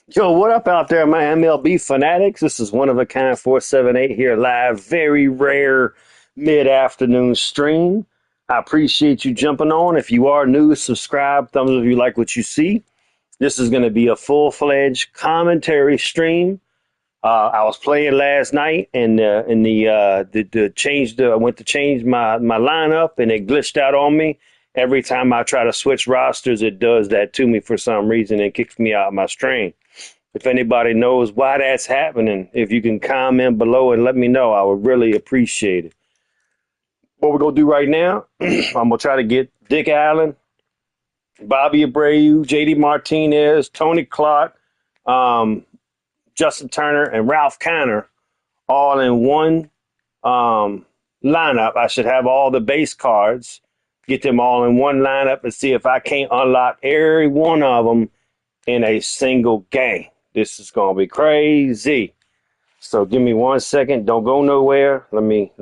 Yo, what up out there, my MLB fanatics? This is one of a kind 478 here live. Very rare mid afternoon stream. I appreciate you jumping on. If you are new, subscribe, thumbs up if you like what you see. This is going to be a full fledged commentary stream. I was playing last night, and the change. I went to change my lineup, and it glitched out on me. Every time I try to switch rosters, it does that to me for some reason and kicks me out of my stream. If anybody knows why that's happening, if you can comment below and let me know, I would really appreciate it. What we're gonna do right now, I'm gonna try to get Dick Allen, Bobby Abreu, JD Martinez, Tony Clark, um, Justin Turner, and Ralph Kiner all in one um, lineup. I should have all the base cards, get them all in one lineup, and see if I can't unlock every one of them in a single game. This is gonna be crazy. So give me 1 second. Don't go nowhere. Let me.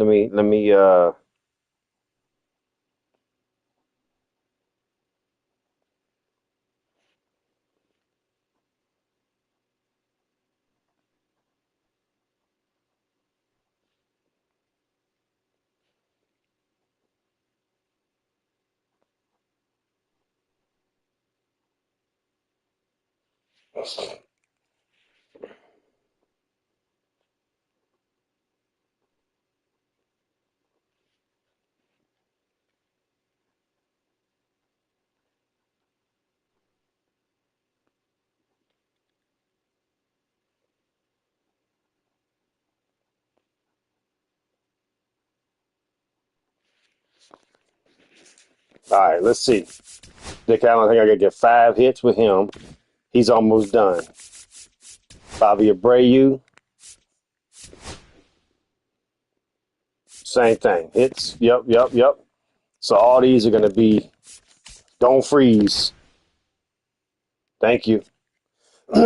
All right, let's see. Dick Allen, I think I gotta get 5 hits with him. He's almost done. Bobby Abreu, same thing. Hits. Yep, yep, yep. So all these are gonna be don't freeze. Thank you. All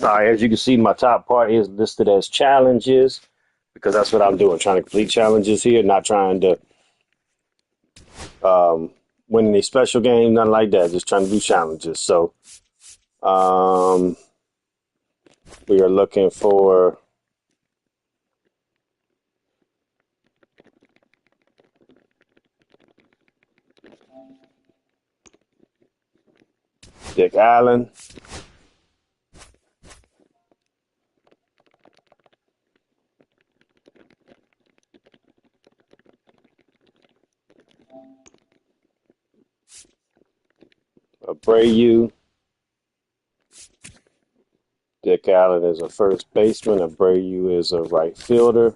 right, as you can see, my top part is listed as challenges because that's what I'm doing, trying to complete challenges here, not trying to um, win any special games, nothing like that. Just trying to do challenges. So um, we are looking for Dick Allen, Abreu. Dick Allen is a first baseman. Abreu is a right fielder.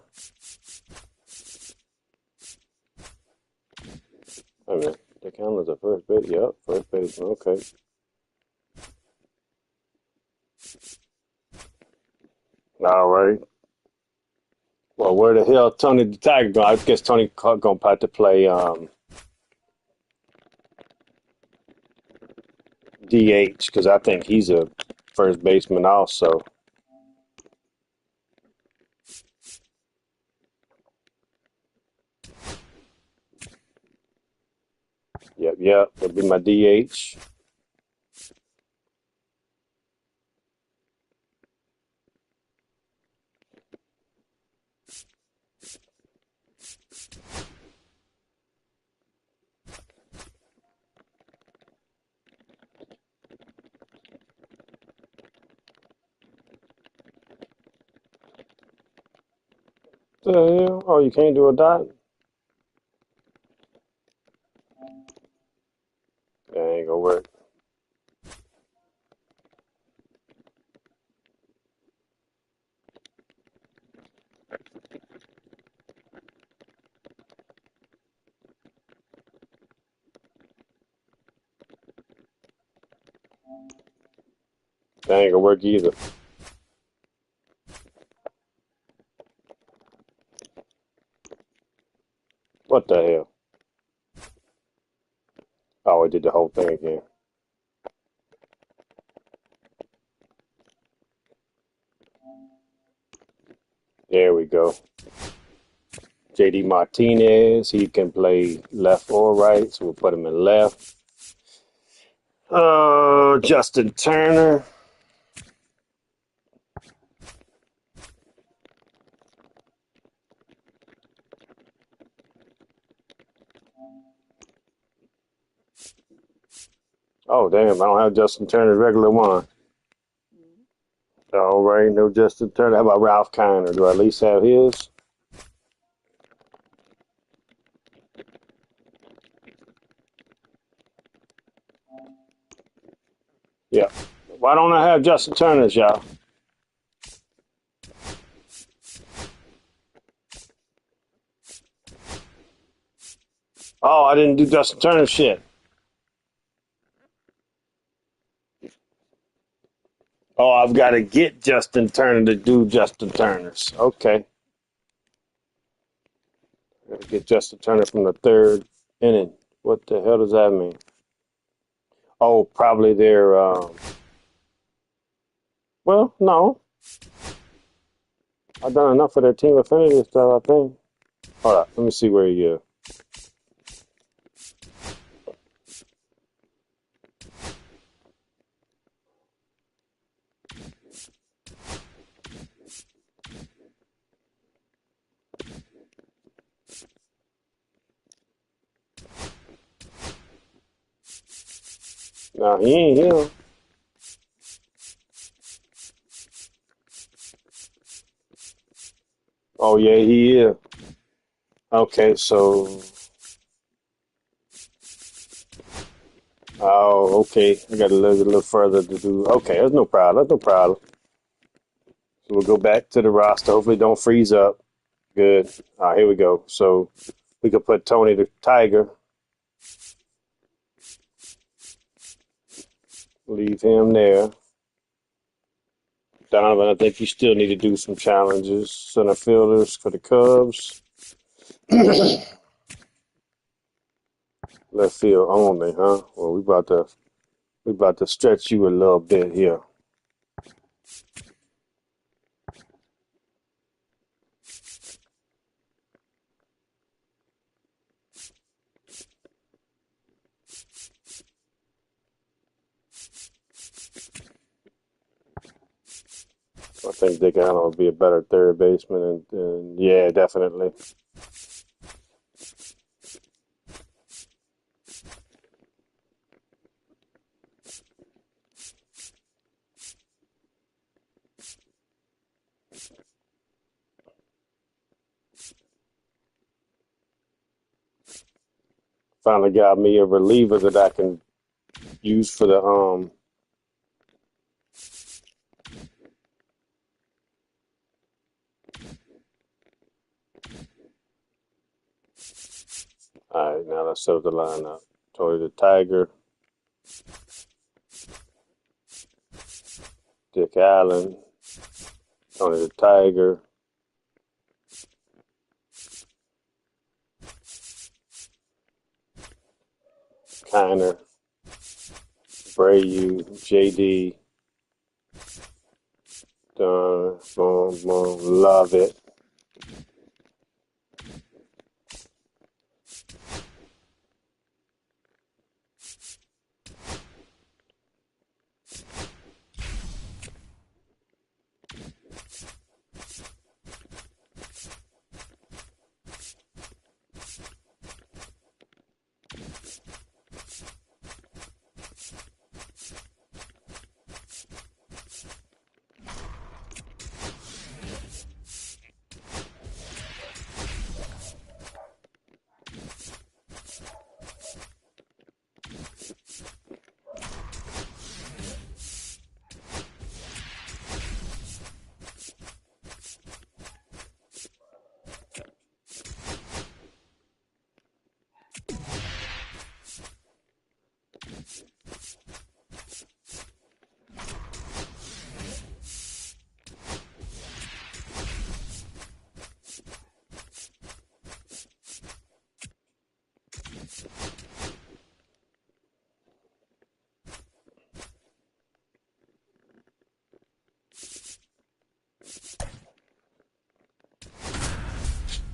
Wait a minute. Dick Allen is a first base. Yep, first baseman. Okay. All right. Well, where the hell Tony the Tiger going? I guess Tony going to have to play DH because I think he's a first baseman also. Yep, yep. That'll be my DH. The hell? Oh, you can't do a dot? That ain't gonna work. That ain't gonna work either. What the hell? Oh, I did the whole thing again. There we go. JD Martinez, he can play left or right, so we'll put him in left. Justin Turner. Oh, damn. I don't have Justin Turner's regular one. All right. No Justin Turner. How about Ralph Kiner? Do I at least have his? Yeah. Why don't I have Justin Turner's, y'all? Oh, I didn't do Justin Turner's shit. Oh, I've got to get Justin Turner to do Justin Turner's. Okay. Gotta get Justin Turner from the third inning. What the hell does that mean? Oh, probably their. Well, no. I've done enough of their team affinity stuff, I think. Hold on. Let me see where he is. No, he ain't here. Oh, yeah, he is. Okay, so. Oh, okay. I got a little further to do. Okay, that's no problem. That's no problem. So we'll go back to the roster. Hopefully, don't freeze up. Good. All right, here we go. So we could put Tony the Tiger. Leave him there. Donovan, I think you still need to do some challenges. Center fielders for the Cubs. Left field only, huh? Well, we about to stretch you a little bit here. I think Dick Allen will be a better third baseman, and yeah, definitely. Finally got me a reliever that I can use for the All right, now let's set up the lineup. Tony the Tiger, Dick Allen, Tony the Tiger, Kiner, Brayu, JD, done, boom, boom, love it.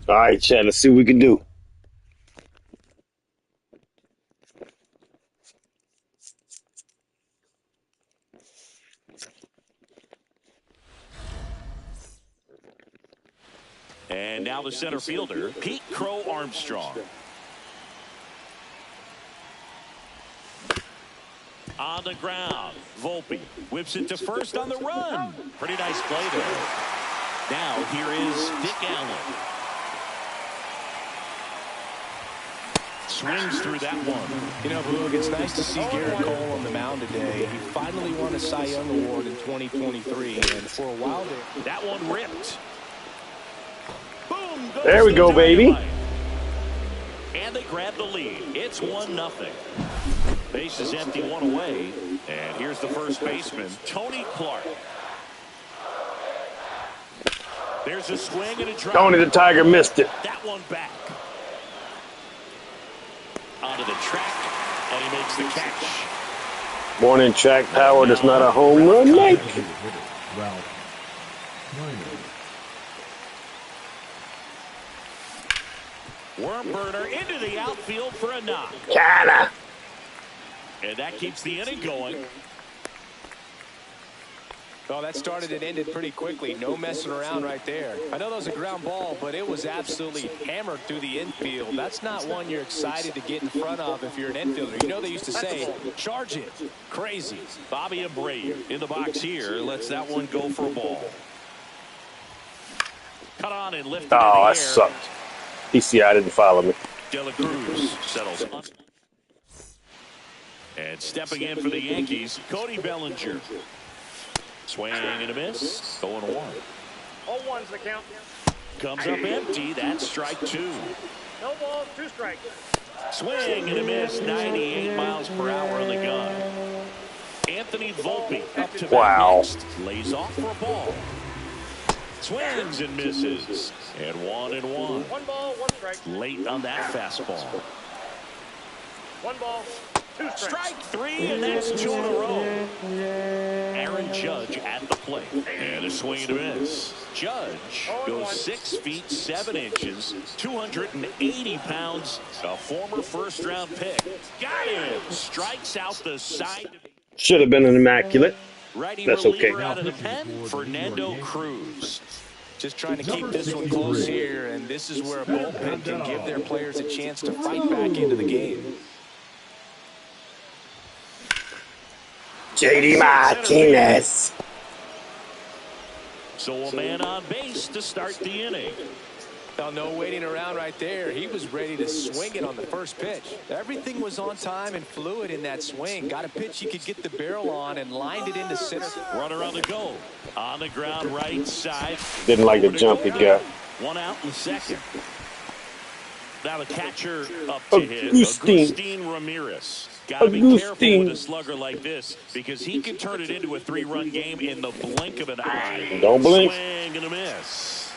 All right, Chad, let's see what we can do. And now the center fielder, Pete Crow Armstrong. On the ground, Volpe whips it to first on the run. Pretty nice play there. Now here is Dick Allen. Swings through that one. You know, Boog, it's nice to see Garrett Cole on the mound today. He finally won a Cy Young Award in 2023, and for a while there. That one ripped. Boom! Goes There we go, baby. And they grab the lead. It's 1-0. Base is empty, one away. And here's the first baseman, Tony Clark. There's a swing and a drive. Tony the Tiger missed it. That one back. Onto the track, and he makes the catch. Morning track power does not a home run make. Worm burner into the outfield for a knock. Kinda. And that keeps the inning going. Oh, that started and ended pretty quickly. No messing around right there. I know that was a ground ball, but it was absolutely hammered through the infield. That's not one you're excited to get in front of if you're an infielder. You know they used to say, charge it. Crazy. Bobby Abreu in the box here. Lets that one go for a ball. Cut on and lifted in the air. That sucked. PCI didn't follow me. De La Cruz settles on. And stepping in for the Yankees, Cody Bellinger. Swing and a miss. 0-1. 0-1's the count. Comes up empty. That's strike two. No balls, 2 strikes. Swing and a miss. 98 miles per hour on the gun. Anthony Volpe up to bat next. Lays off for a ball. Swings and misses. And 1-1. 1 ball, 1 strike. Late on that fastball. 1 ball, 2 strikes. Strike 3, and that's 2 in a row. Aaron Judge at the plate. And a swing and a miss. Judge goes 6 feet 7 inches, 280 pounds, a former first-round pick. Got him. Strikes out the side. Should have been an immaculate. Righty That's reliever okay. out of the pen, Fernando Cruz. Just trying to keep this one close here, and this is where a bullpen can give their players a chance to fight back into the game. JD Martinez. So a man on base to start the inning. Now, no waiting around right there. He was ready to swing it on the first pitch. Everything was on time and fluid in that swing. Got a pitch he could get the barrel on and lined it into center. Runner on the go. On the ground right side. Didn't like the jump he got. 1 out in the second. Now the catcher up to hit. Agustin. Agustin Ramirez. Got to be careful with a slugger like this because he can turn it into a 3-run game in the blink of an eye. Don't blink. Swing and a miss.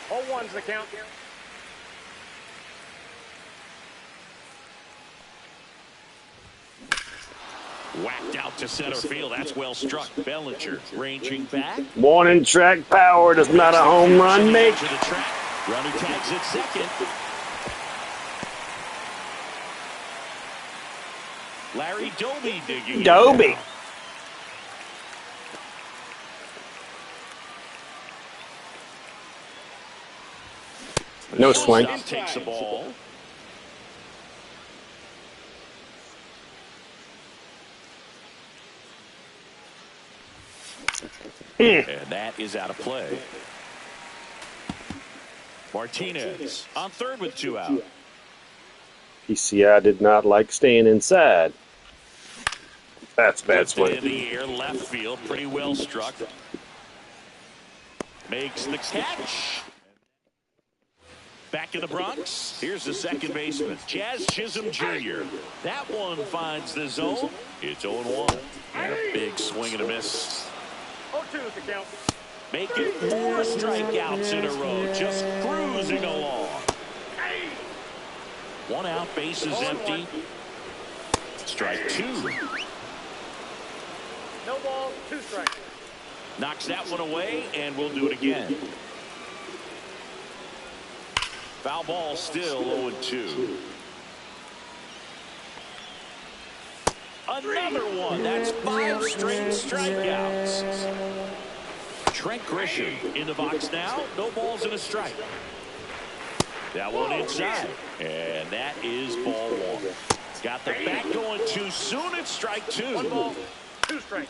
0-1's the count. Whacked out to center field. That's well struck. Bellinger ranging back. Morning track power does not a home run make. To the track. Runner tags at second. Larry Doby digging. Doby. No swing. Takes the ball. And that is out of play. Martinez on third with 2 out. PCI did not like staying inside. That's bad In swing. the air, left field, pretty well struck. Makes the catch. Back in the Bronx, here's the second baseman, Jazz Chisholm Jr. That one finds the zone. It's 0-1. And a big swing and a miss. 0-2's the count. Making 4 strikeouts in a row, just cruising along. 1 out, base is empty. Strike 2. No balls, 2 strikes. Knocks that one away, and we'll do it again. Foul ball still 0-2. Another one. That's 5 straight strikeouts. Trent Grisham in the box now. No balls and a strike. That one inside. And that is ball 1. Got the bat going too soon. It's strike 2. 1 ball, 2 strikes.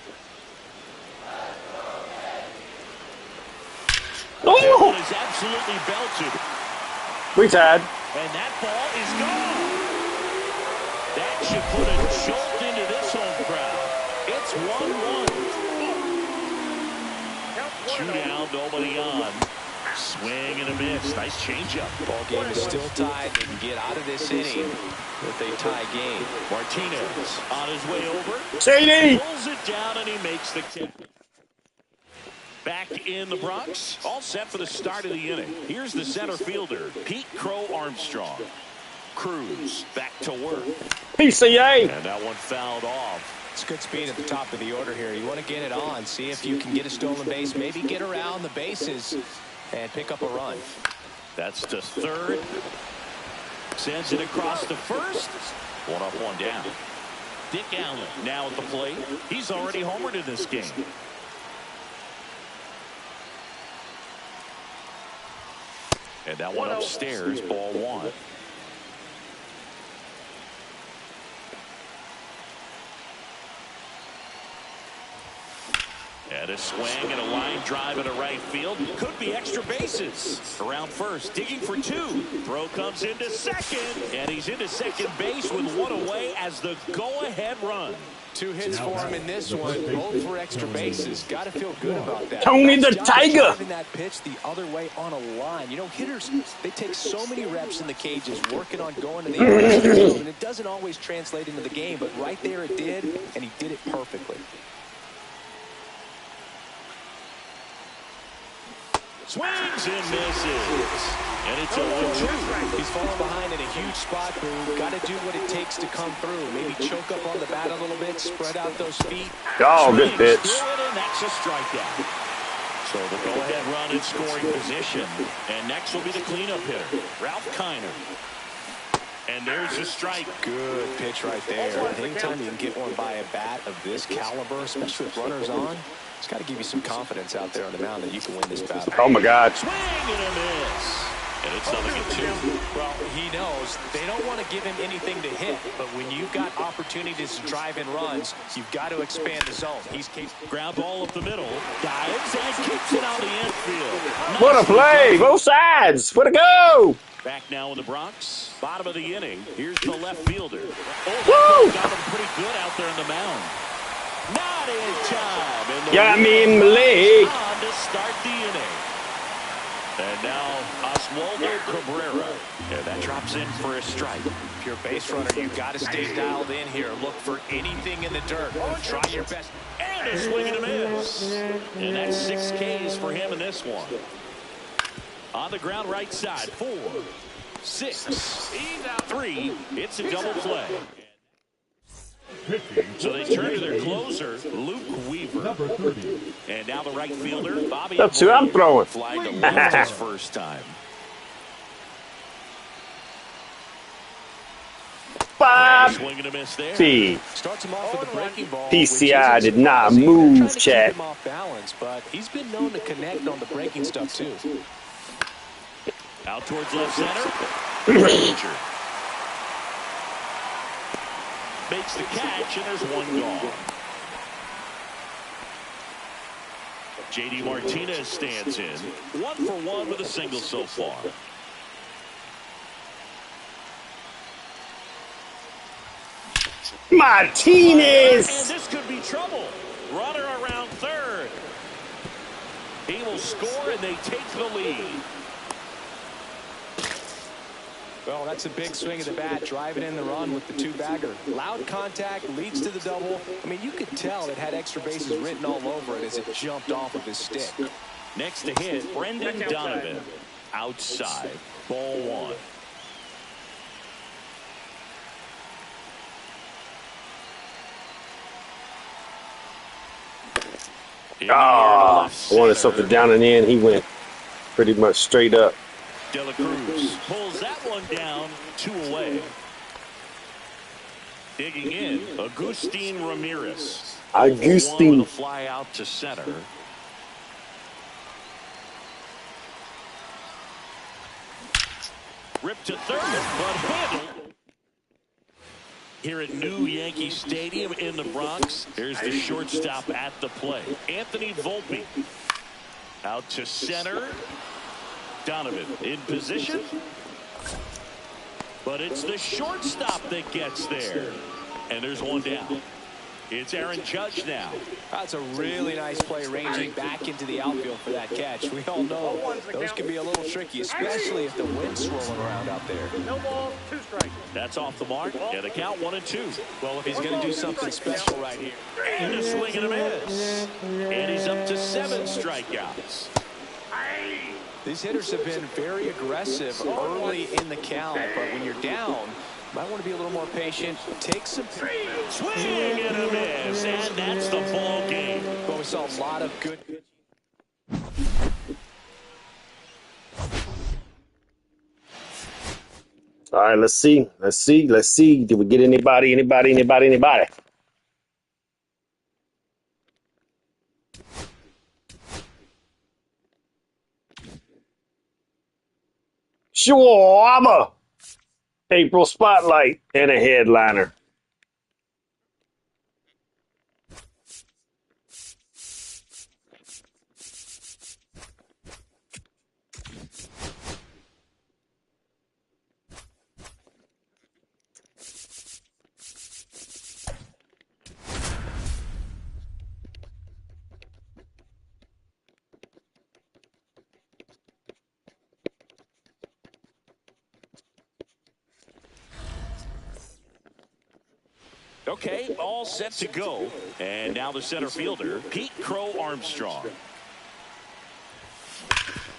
That one Oh! is absolutely belted. Retired. And that ball is gone. That should put a jolt into this home crowd. It's 1-1. 2 down, nobody on. Swing and a miss. Nice changeup. Ball game is still tied. They can get out of this inning with a tie game. Martinez on his way over. CD. Pulls it down and he makes the catch. Back in the Bronx, all set for the start of the inning. Here's the center fielder, Pete Crow Armstrong. Cruz back to work. PCA. And that one fouled off. It's good speed at the top of the order here. You want to get it on, see if you can get a stolen base, maybe get around the bases and pick up a run. That's to third. Sends it across to first. 1 up, 1 down. Dick Allen now at the plate. He's already homered in this game. And that one upstairs, ball 1. And a swing and a line drive into right field. Could be extra bases. Around first, digging for 2. Throw comes into second. And he's into second base with 1 away as the go-ahead run. 2 hits for him in this one, both for extra bases. Got to feel good about that. Tony the Nice job Tiger. driving that pitch the other way on a line. You know, hitters, they take so many reps in the cages working on going to the aggressive zone, and it doesn't always translate into the game, but right there it did, and he did it perfectly. Swings and misses. And it's a 1-2. He's falling behind in a huge spot, Boo. Got to do what it takes to come through. Maybe choke up on the bat a little bit, spread out those feet. Oh, good pitch. And that's a strikeout. So the go-ahead run in scoring position. And next will be the cleanup hitter, Ralph Kiner. And there's a strike. Good pitch right there. Anytime you can get one by a bat of this caliber, especially with runners on, it's got to give you some confidence out there on the mound that you can win this battle. Oh, my God. Swing and a miss. And it's nothing at 2. Well, he knows they don't want to give him anything to hit, but when you've got opportunities to drive in runs, you've got to expand the zone. He's capable. Ground ball up the middle. Dives and kicks it out the infield. What a play. Both sides. Way to go. Back now in the Bronx. Bottom of the inning. Here's the left fielder. Woo! Got him pretty good out there on the mound. Not in time. And the Got me in the leg. on to start the inning. And now Oswaldo Cabrera. And that drops in for a strike. If you're a base runner, you've got to stay dialed in here. Look for anything in the dirt. Try your best. And a swing and a miss. And that's 6 Ks for him in this one. On the ground right side. 4, 6, 3. It's a double play. So they turn to their closer, Luke Weaver. And now the right fielder, Bobby. That's who I'm throwing. Flying to left his first time. 5. Swing and a miss there. T. Starts him off with the breaking ball. PCI did not They're move, trying to keep Chad. him off balance, but he's been known to connect on the breaking stuff too. Out towards left center. Ranger makes the catch, and there's 1 gone. J.D. Martinez stands in. 1 for 1 with a single so far. Martinez. And this could be trouble. Runner around third. He will score, and they take the lead. Well, that's a big swing of the bat, driving in the run with the 2-bagger. Loud contact, leads to the double. I mean, you could tell it had extra bases written all over it as it jumped off of his stick. Next to hit, Brendan Donovan. Outside. Ball 1. I wanted something down and in. He went pretty much straight up. De La Cruz pulls that one down, 2 away. Digging in, Agustin Ramirez. Agustin. With a fly out to center. Ripped to third, but handled. here at New Yankee Stadium in the Bronx. Here's the shortstop at the plate, Anthony Volpe. Out to center. Donovan in position. But it's the shortstop that gets there. And there's one down. It's Aaron Judge now. That's a really nice play, ranging back into the outfield for that catch. We all know those can be a little tricky, especially if the wind's swirling around out there. No balls, 2 strikes. That's off the mark. And the count 1-2. Well, if he's going to do something special right here. And a swing and a miss. And he's up to 7 strikeouts. These hitters have been very aggressive early in the count, but when you're down, you might want to be a little more patient. Take some swing and a miss, and that's the ball game. Well, we saw a lot of good. All right, let's see. Did we get anybody? Sure, I'm a April Spotlight and a headliner. Okay, all set to go. And now the center fielder, Pete Crow Armstrong.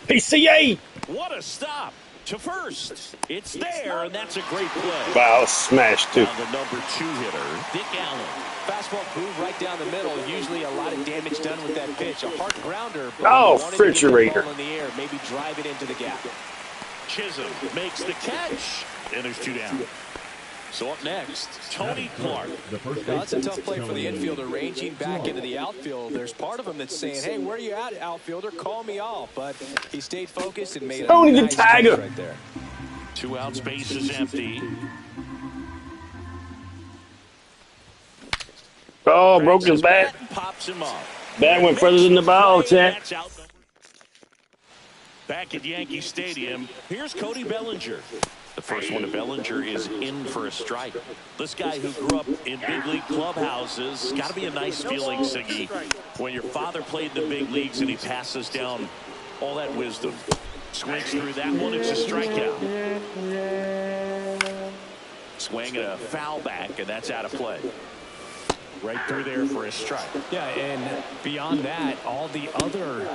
PCA! What a stop to first. It's there, and that's a great play. Wow, smashed too. Now the number 2 hitter, Dick Allen. Fastball groove right down the middle. Usually a lot of damage done with that pitch. A hard grounder. Oh, refrigerator. In the air, maybe drive it into the gap. Chisholm makes the catch, and there's 2 down. So up next, Tony Clark. Now, that's a tough play for the infielder, ranging back into the outfield. There's part of him that's saying, hey, where are you at, outfielder? Call me off. But he stayed focused and made a Tony nice the Tiger right there. 2 out, space is empty. Oh, broke his bat. Pops him up. Bat went further than the ball, Chat. Back at Yankee Stadium, here's Cody Bellinger. The first one to Bellinger is in for a strike. This guy who grew up in big league clubhouses, got to be a nice feeling, Siggy, when your father played in the big leagues and he passes down all that wisdom. Swings through that one, it's a strikeout. Swing and a foul back, and that's out of play. Right through there for a strike. Yeah, and beyond that, all the other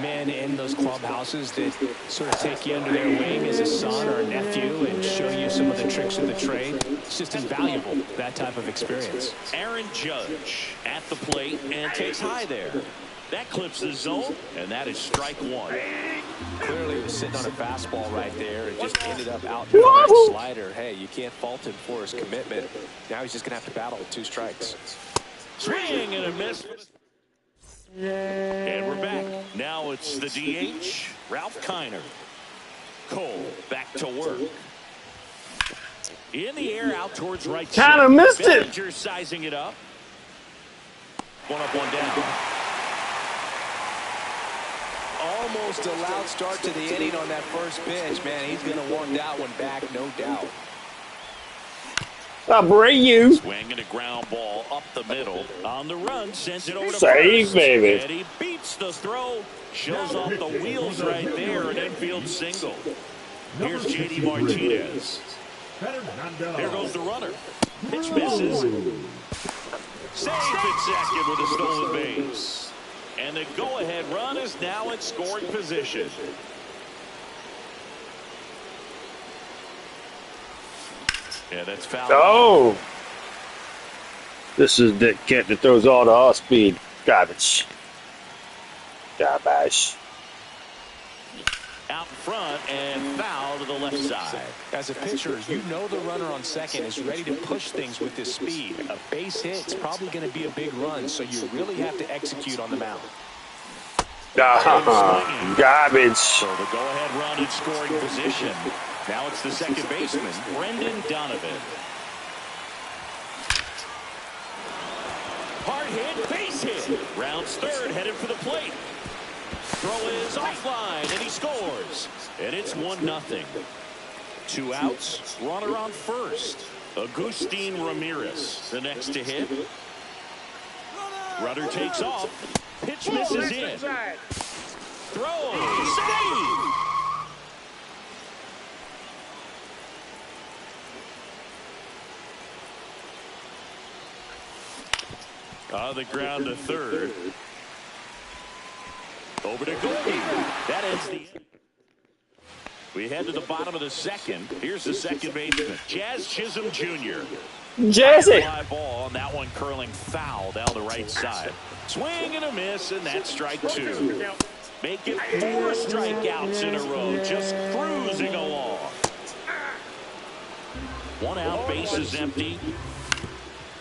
men in those clubhouses that sort of take you under their wing as a son or a nephew and show you some of the tricks of the trade. It's just invaluable, that type of experience. Aaron Judge at the plate and takes high there. That clips the zone, and that is strike 1. Clearly he was sitting on a fastball right there and just ended up out in front of the slider. Hey, you can't fault him for his commitment. Now he's just going to have to battle with 2 strikes. Swing and a miss. And we're back. Now it's the DH, Ralph Kiner. Cole back to work. In the air, out towards right. Kind of missed it. Bellinger sizing it up. 1 up, 1 down. Almost a loud start to the inning on that first pitch. Man, he's going to want that one back, no doubt. Abreu. Swing and a ground ball up the middle. On the run, sends it over to Save, first. baby. And he beats the throw. Shows off the wheels right there. An infield single. Here's J.D. Martinez. There goes the runner. Pitch misses. Safe at second with a stolen base. And the go-ahead run is now in scoring position. Yeah, that's foul. Oh. This is the cat that throws all the off-speed garbage. Garbage. Out front and foul to the left side. As a pitcher, you know the runner on second is ready to push things with his speed. A base hit's probably going to be a big run, so you really have to execute on the mound. Garbage. So the go-ahead run in scoring position. Now it's the second baseman, Brendan Donovan. Hard hit, base hit. Rounds third, headed for the plate. Throw is offline, and he scores. And it's 1-0. 2 outs, runner on first. Agustin Ramirez, the next to hit. Runner takes off. Pitch misses in. Throw, save. On the ground to third. Over to Goldie. That ends the inning. We head to the bottom of the second. Here's the second baseman, Jazz Chisholm Jr. Jazzy. Fly ball on that one, curling foul down the right side. Swing and a miss, and that's strike 2. Make it 4 strikeouts in a row, just cruising along. 1 out, bases empty.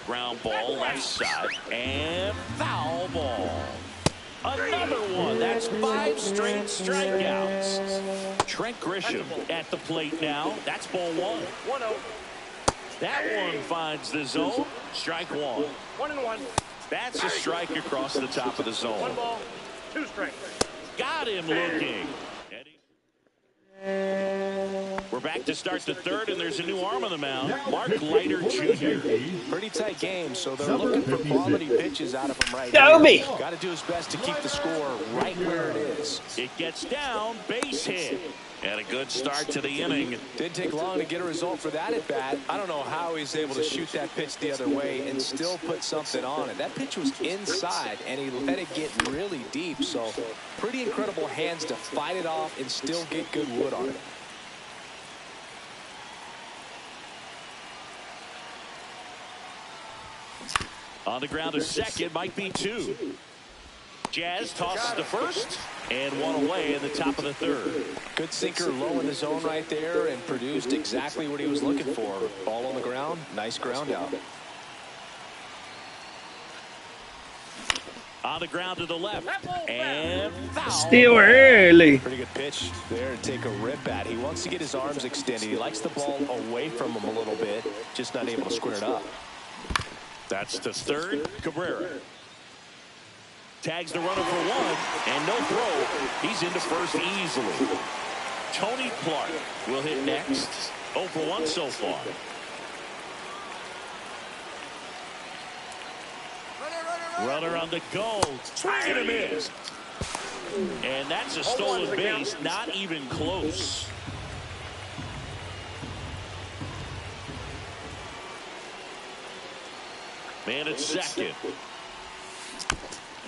Ground ball left side, and foul ball. Another one. That's 5 straight strikeouts. Trent Grisham at the plate now. That's ball 1. 1-0. That one finds the zone. Strike 1. 1-1. That's a strike across the top of the zone. 1 ball, 2 strikes. Got him looking. We're back to start the third, and there's a new arm on the mound, Mark Leiter Jr. Pretty tight game, so they're looking for quality pitches out of him right Dobie. here. Got to do his best to keep the score right where it is. It gets down, base hit. And a good start to the inning. Didn't take long to get a result for that at bat. I don't know how he's able to shoot that pitch the other way and still put something on it. That pitch was inside, and he let it get really deep. So pretty incredible hands to fight it off and still get good wood on it. On the ground to second, might be 2. Jazz tosses to first, and 1 away in the top of the third. Good sinker low in the zone right there and produced exactly what he was looking for. Ball on the ground, nice ground out. On the ground to the left, and foul. Still early. Pretty good pitch there to take a rip at. He wants to get his arms extended. He likes the ball away from him a little bit, just not able to square it up. That's to third, Cabrera. Tags the runner for 1, and no throw. He's into first easily. Tony Clark will hit next. 0 for 1 so far. Runner on the go. Swing and a miss. And that's a stolen base, not even close. Man at second.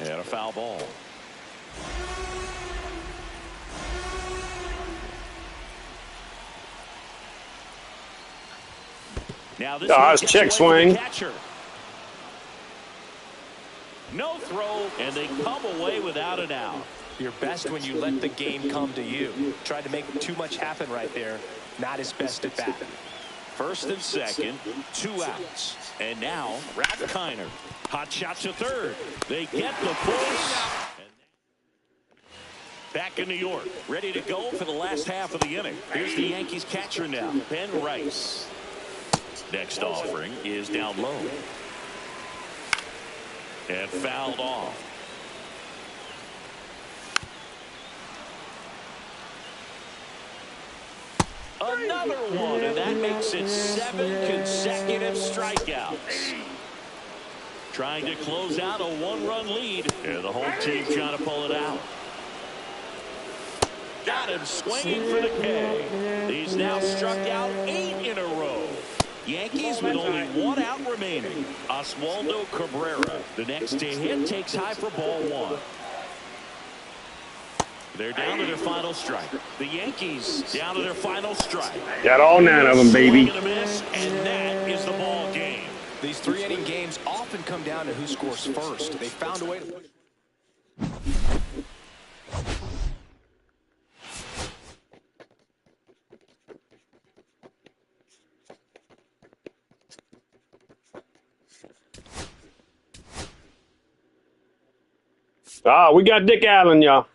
And a foul ball. Now this it's check swing. Catcher. No throw, and they come away without an out. You're best when you let the game come to you. Tried to make too much happen right there. Not his best at bat. First and second, 2 outs. And now, Ralph Kiner. Hot shot to third. They get the push. Back in New York, ready to go for the last half of the inning. Here's the Yankees catcher now, Ben Rice. Next offering is down low. And fouled off. Another one, and that makes it 7 consecutive strikeouts. Trying to close out a 1-run lead, and the whole team trying to pull it out. Got him swinging for the K. He's now struck out 8 in a row. Yankees with only 1 out remaining. Oswaldo Cabrera, the next to hit, takes high for ball 1. They're down to their final strike. The Yankees down to their final strike. Got all 9 of them, baby. And that is the ball game. These 3-inning games often come down to who scores first. They found a way to push. We got Dick Allen, y'all.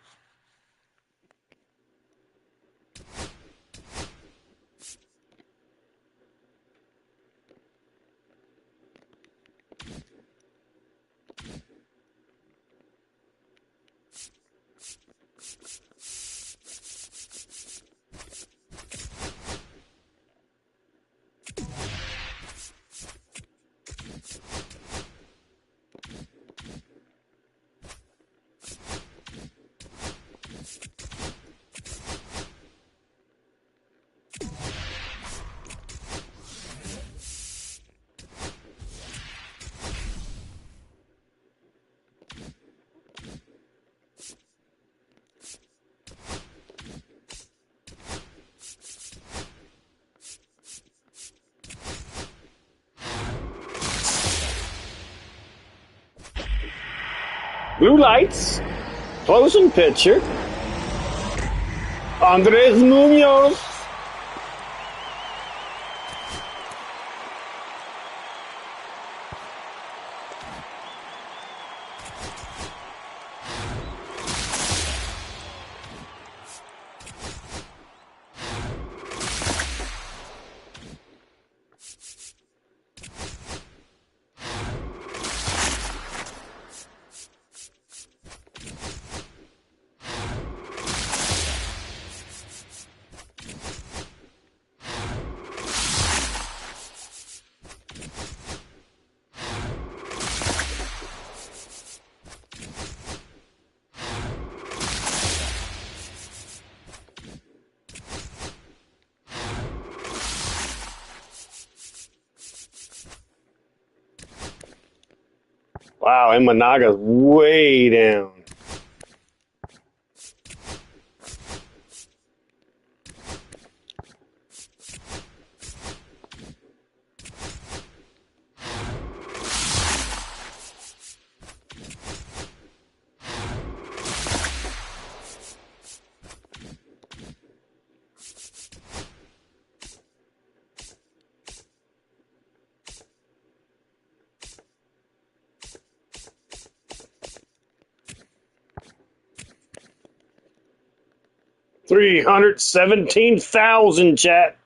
Blue lights. Closing pitcher. Andres Munoz. Wow, Imanaga's way down. $317,000, chat.